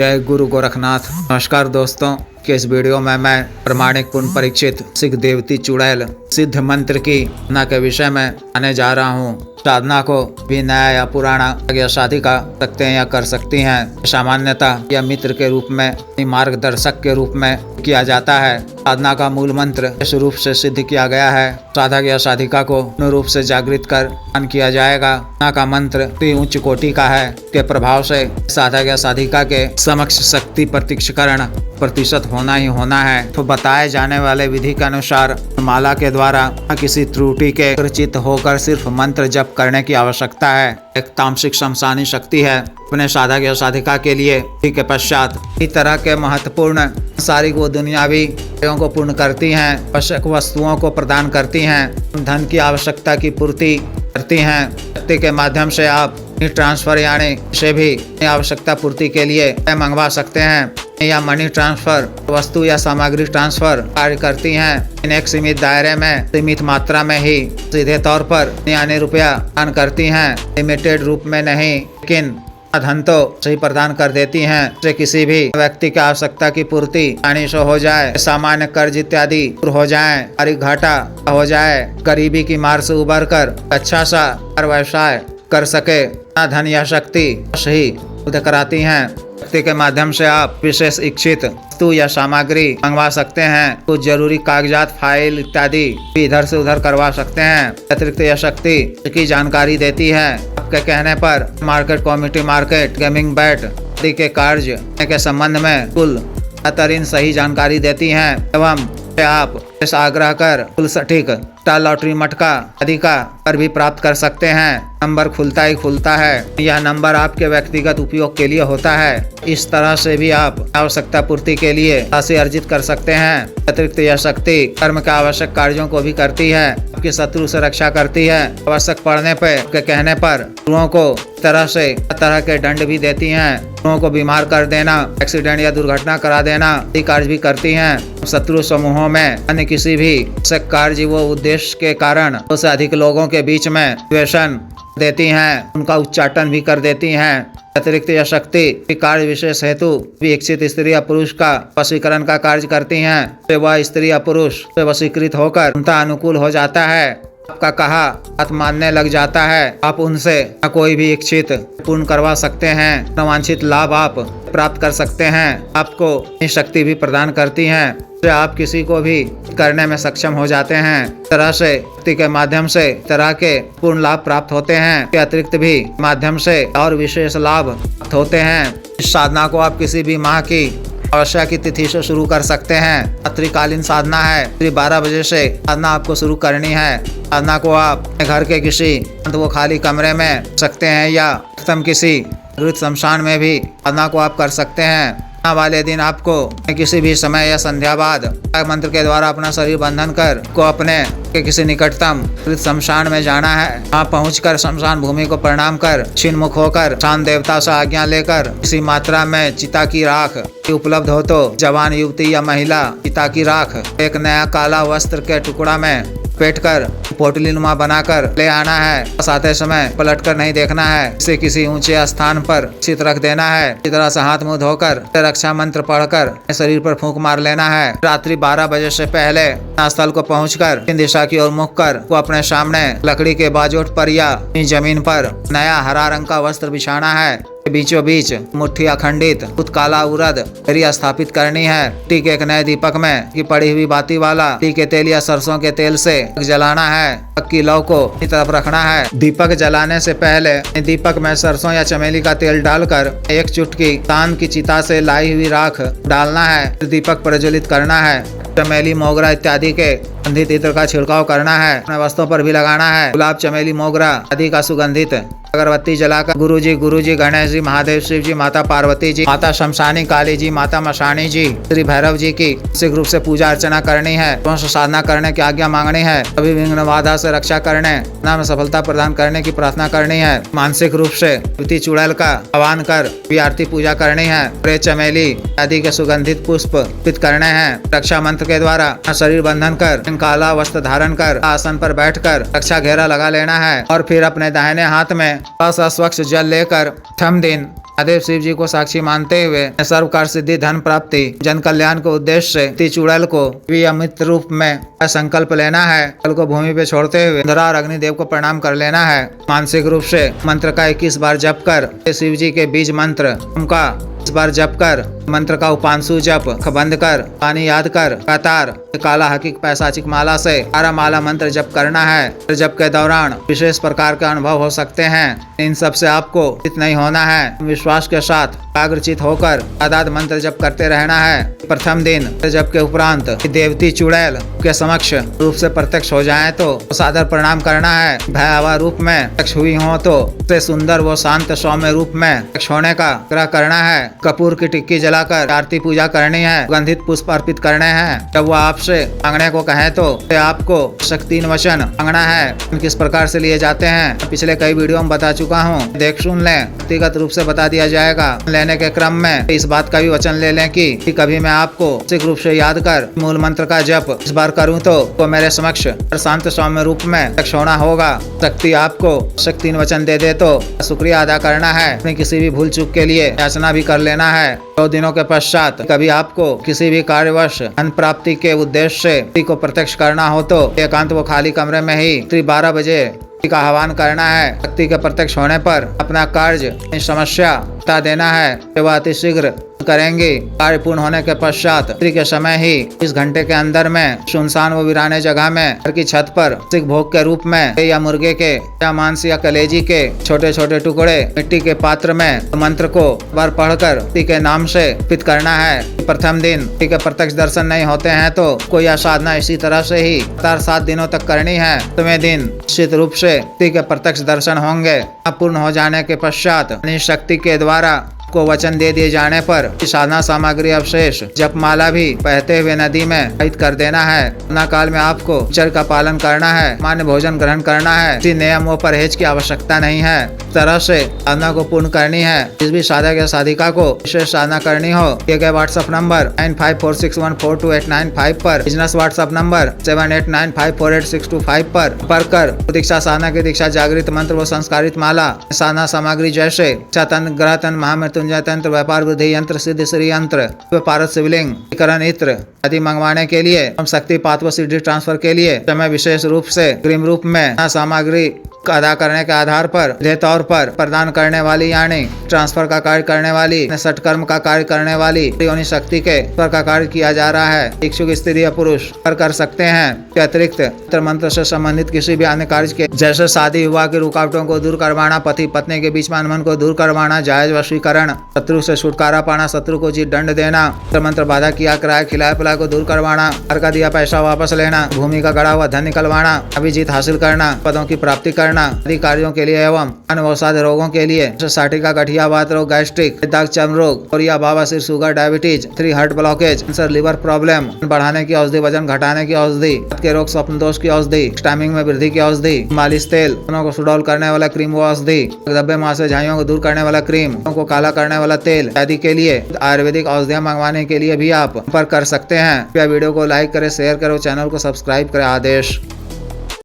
जय गुरु गोरखनाथ। नमस्कार दोस्तों, कि इस वीडियो में मैं प्रमाणिक पूर्ण परीक्षित सिख देवती चुड़ैल सिद्ध मंत्र की साधना के विषय में आने जा रहा हूँ। साधना को भी नया या पुराना या साधिका सकते हैं या कर सकती हैं। सामान्यतः यह मित्र के रूप में, मार्गदर्शक के रूप में किया जाता है। साधना का मूल मंत्र इस रूप से सिद्ध किया गया है। साधक या साधिका को पूर्ण रूप से जागृत कर ध्यान किया जाएगा। साधना का मंत्र अति उच्च कोटि का है। के प्रभाव से साधक या साधिका के समक्ष शक्ति प्रत्यक्षकरण प्रतिशत होना ही होना है। तो बताए जाने वाले विधि के अनुसार माला के द्वारा किसी त्रुटि के परिचित होकर सिर्फ मंत्र जप करने की आवश्यकता है। एक तामसिक शमशानी शक्ति है। अपने साधक या साधिका के लिए के पश्चात इस तरह के महत्वपूर्ण शारीरिक व दुनियावी कार्यों को पूर्ण करती हैं। आवश्यक वस्तुओं को प्रदान करती हैं। धन की आवश्यकता की पूर्ति करती हैं। शक्ति के माध्यम से आप ट्रांसफर यानी से भी आवश्यकता पूर्ति के लिए मंगवा सकते हैं, या मनी ट्रांसफर वस्तु या सामग्री ट्रांसफर कार्य करती हैं। इन एक सीमित दायरे में सीमित मात्रा में ही सीधे तौर पर यानी रुपया दान करती हैं, लिमिटेड रूप में नहीं, लेकिन धन तो सही प्रदान कर देती हैं। से किसी भी व्यक्ति की आवश्यकता की पूर्ति आसानी से हो जाए, सामान्य कर्ज इत्यादि दूर हो जाए, आर्थिक घाटा हो जाए, गरीबी की मार से उबर कर अच्छा सा व्यवसाय कर सके। धन या शक्ति सही उपलब्ध कराती हैं। शक्ति के माध्यम से आप विशेष इच्छित वस्तु या सामग्री मंगवा सकते हैं। कुछ जरूरी कागजात, फाइल इत्यादि भी इधर से उधर करवा सकते हैं। अतिरिक्त यह शक्ति की जानकारी देती है। आपके कहने पर market committee, market gaming bat आदि के कार्य के संबंध में कुल बेहतरीन सही जानकारी देती हैं एवं आप इस आग्रह कर कुल सटीक लॉटरी मटका आदि का पर भी प्राप्त कर सकते हैं। नंबर खुलता ही खुलता है। यह नंबर आपके व्यक्तिगत उपयोग के लिए होता है। इस तरह से भी आप आवश्यकता पूर्ति के लिए राशि अर्जित कर सकते हैं। अतिरिक्त यह शक्ति कर्म के आवश्यक कार्यों को भी करती है। आपकी शत्रु से रक्षा करती है। आवश्यक पड़ने पर आपके कहने पर शत्रुओं को तरह के दंड भी देती हैं। शत्रुओं को बीमार कर देना, एक्सीडेंट या दुर्घटना करा देना आदि कार्य भी करती हैं। शत्रु समूहों में अन्य किसी भी कार्य व उद्देश्य के कारण उससे अधिक लोगों के बीच में द्वेषण देती हैं, उनका उच्चाटन भी कर देती हैं। अतिरिक्त यह शक्ति कार्य विशेष हेतु भी इच्छित स्त्री या पुरुष का वशीकरण का कार्य करती हैं। तो वह स्त्री या पुरुष से वशीकृत होकर उनका अनुकूल हो जाता है, आपका कहा बात मानने लग जाता है। आप उनसे कोई भी इच्छित पूर्ण करवा सकते हैं। अवांछित लाभ आप प्राप्त कर सकते हैं। आपको ये शक्ति भी प्रदान करती हैं, तो आप किसी को भी करने में सक्षम हो जाते हैं। तरह से शक्ति के माध्यम से तरह के पूर्ण लाभ प्राप्त होते हैं। के अतिरिक्त भी माध्यम से और विशेष लाभ प्राप्त होते हैं। इस साधना को आप किसी भी माह की अमावस्या की तिथि से शुरू कर सकते हैं। रात्रिकालीन साधना है। 12 बजे से साधना आपको शुरू करनी है। साधना को आप घर के किसी वो खाली कमरे में सकते हैं या किसी शमशान में भी साधना को आप कर सकते हैं। वाले दिन आपको किसी भी समय या संध्या बाद मंत्र के द्वारा अपना शरीर बंधन कर को अपने के किसी निकटतम शमशान में जाना है। वहाँ पहुंचकर शमशान भूमि को प्रणाम कर छिन्मुख होकर शांत देवता से आज्ञा लेकर किसी मात्रा में चिता की राख उपलब्ध हो तो जवान युवती या महिला चिता की राख एक नया काला वस्त्र के टुकड़ा में पेट कर पोटली नुमा बनाकर ले आना है। बस आते समय पलट कर नहीं देखना है। इसे किसी ऊंचे स्थान पर स्थित रख देना है। इस तरह से हाथ मुंह धोकर रक्षा मंत्र पढ़कर शरीर पर फूंक मार लेना है। रात्रि 12 बजे से पहले स्थल को पहुंचकर इन दिशा की ओर मुख कर को अपने सामने लकड़ी के बाजोट पर या जमीन पर नया हरा रंग का वस्त्र बिछाना है। बीचों बीच मुट्ठी अखंडित काला उरद क्रिया स्थापित करनी है। टीक एक नए दीपक में की पड़ी हुई बाती वाला टीके तेल या सरसों के तेल से जलाना है। की लौ को तरफ रखना है। दीपक जलाने से पहले दीपक में सरसों या चमेली का तेल डालकर एक चुटकी तान की चिता से लाई हुई राख डालना है। दीपक प्रज्वलित करना है। चमेली, मोगरा इत्यादि के सुगंधित इत्र का छिड़काव करना है। अपने वस्त्रों पर भी लगाना है। गुलाब, चमेली, मोगरा आदि का सुगंधित अगरबत्ती जलाकर गुरुजी, गणेश जी, महादेव, शिव जी, माता पार्वती जी, माता शमशानी काली जी, माता मशानी जी, श्री भैरव जी की मानसिक रूप से पूजा अर्चना करनी है। साधना करने की आज्ञा मांगनी है। सभी विघ्न बाधा से रक्षा करने में सफलता प्रदान करने की प्रार्थना करनी है। मानसिक रूप से देवती चुड़ैल का आह्वान कर आरती पूजा करनी है। प्रेत, चमेली आदि के सुगंधित पुष्प अर्पित करने हैं। रक्षा मंत्र के द्वारा शरीर बंधन कर काला वस्त्र धारण कर आसन पर बैठकर रक्षा घेरा लगा लेना है और फिर अपने दाहिने हाथ में स्वच्छ जल लेकर प्रथम दिन महादेव शिव जी को साक्षी मानते हुए सर्व कार्य सिद्धि, धन प्राप्ति, जन कल्याण के उद्देश्य से चुड़ैल को भी अमित रूप में संकल्प लेना है। जल को भूमि पे छोड़ते हुए इंद्र और अग्निदेव को प्रणाम कर लेना है। मानसिक रूप से मंत्र का 21 बार जप कर शिव जी के बीज मंत्र उनका इस बार जप कर मंत्र का उपांशु जप बंद कर पानी याद कर कतार काला हकीक पैसाचिक माला से 12 माला मंत्र जप करना है। जप के दौरान विशेष प्रकार के अनुभव हो सकते हैं। इन सब से आपको चित नहीं होना है। विश्वास के साथ एकाग्रचित होकर आदाद मंत्र जप करते रहना है। प्रथम दिन जप के उपरांत देवती चुड़ैल के समक्ष रूप से प्रत्यक्ष हो जाए तो सादर प्रणाम करना है। भयावह रूप में प्रत्यक्ष हुई हो तो उससे सुंदर व शांत सौम्य रूप में प्रत्यक्ष होने का आग्रह करना है। कपूर की टिक्की जलाकर आरती पूजा करनी है। गंधित पुष्प अर्पित करने हैं। जब वो आपसे मांगने को कहे तो आपको शक्ति वचन मांगना है। किस प्रकार से लिए जाते हैं पिछले कई वीडियो में बता चुका हूँ, देख सुन लें। व्यक्तिगत रूप से बता दिया जाएगा। लेने के क्रम में इस बात का भी वचन ले लें कि कभी मैं आपको मानसिक रूप से याद कर मूल मंत्र का जप इस बार करूँ तो वो मेरे समक्ष शांत सौम्य रूप में प्रत्यक्ष होना होगा। शक्ति आपको शक्ति वचन दे दे तो शुक्रिया अदा करना है। अपनी किसी भी भूल चूक के लिए याचना भी कर लेना है। 2 दिनों के पश्चात कभी आपको किसी भी कार्यवश धन प्राप्ति के उद्देश्य से को प्रत्यक्ष करना हो तो एकांत व खाली कमरे में ही 12 बजे का आह्वान करना है। शक्ति के प्रत्यक्ष होने पर अपना कार्य समस्या बता देना है। वह अति शीघ्र करेंगे। कार्य पूर्ण होने के पश्चात रात्रि के समय ही इस घंटे के अंदर में सुनसान व वीराने जगह में घर की छत पर सिख भोग के रूप में या मुर्गे के या मांस या कलेजी के छोटे छोटे टुकड़े मिट्टी के पात्र में मंत्र को बार पढ़कर के नाम से अर्पित करना है। प्रथम दिन के प्रत्यक्ष दर्शन नहीं होते हैं तो कोई यह साधना इसी तरह से ही 7 दिनों तक करनी है। 7वें दिन निश्चित रूप से के प्रत्यक्ष दर्शन होंगे। पूर्ण हो जाने के पश्चात शक्ति के द्वारा को वचन दे दिए जाने पर साधना सामग्री अवशेष जपमाला भी बहते हुए नदी में प्रवाहित कर देना है। साधना काल में आपको चर का पालन करना है। मान्य भोजन ग्रहण करना है। किसी नियम व परहेज की आवश्यकता नहीं है। इस तरह से साधना को पूर्ण करनी है। जिस भी साधक या साधिका को विशेष साधना करनी हो दिए गए व्हाट्सएप नंबर 9546142895 पर, बिजनेस व्हाट्सएप नंबर 78954862 पर कर दीक्षा साधना की दीक्षा जागृत मंत्र व संस्कारित माला साधना सामग्री जैसे तंत्र ग्रह तंत्र महामृत्युंजय तंत्र व्यापार वृद्धि यंत्र सिद्ध श्री यंत्र पारद शिवलिंग करण इत्र आदि मंगवाने के लिए हम शक्ति पात व सिद्धि ट्रांसफर के लिए समय विशेष रूप से ग्रीम रूप में सामग्री अदा करने के आधार पर सीधे तौर पर प्रदान करने वाली यानी ट्रांसफर का कार्य करने वाली सटकर्म का कार्य करने वाली योनि शक्ति के स्वर का कार्य किया जा रहा है। इच्छुक स्त्री या पुरुष कर सकते हैं। के अतिरिक्त मंत्र से संबंधित किसी भी अन्य कार्य के जैसे शादी विवाह की रुकावटों को दूर करवाना, पति पत्नी के बीच में अनबन को दूर करवाना, जायज वशीकरण, शत्रु से छुटकारा पाना, शत्रु को जीत दंड देना, मंत्र बाधा किया कराया खिलाया पिलाया को दूर करवाना, घर का दिया पैसा वापस लेना, भूमि का गड़ा हुआ धन निकलवाना, अभिजीत हासिल करना, पदों की प्राप्ति करना आदि कार्यों के लिए एवं अन्य रोगों के लिए साटिका गठिया वात रोग, गैस्ट्रिक, दाग चर्म रोग, और बवासीर, sugar, diabetes, 3 heart blockage, cancer, liver problem बढ़ाने की औषधि, वजन घटाने की औषधि, के रोग, स्वप्न दोष की औषधि, स्टैमिंग में वृद्धि की औषधि, मालिश तेल, को सुडौल करने वाला क्रीम व औषधि, धब्बे मासे झाइयों को दूर करने वाला क्रीम, को काला करने वाला तेल आदि के लिए आयुर्वेदिक औषधियाँ मंगवाने के लिए भी आप संपर्क कर सकते हैं। वीडियो को लाइक करें, शेयर करें, चैनल को सब्सक्राइब करें। आदेश।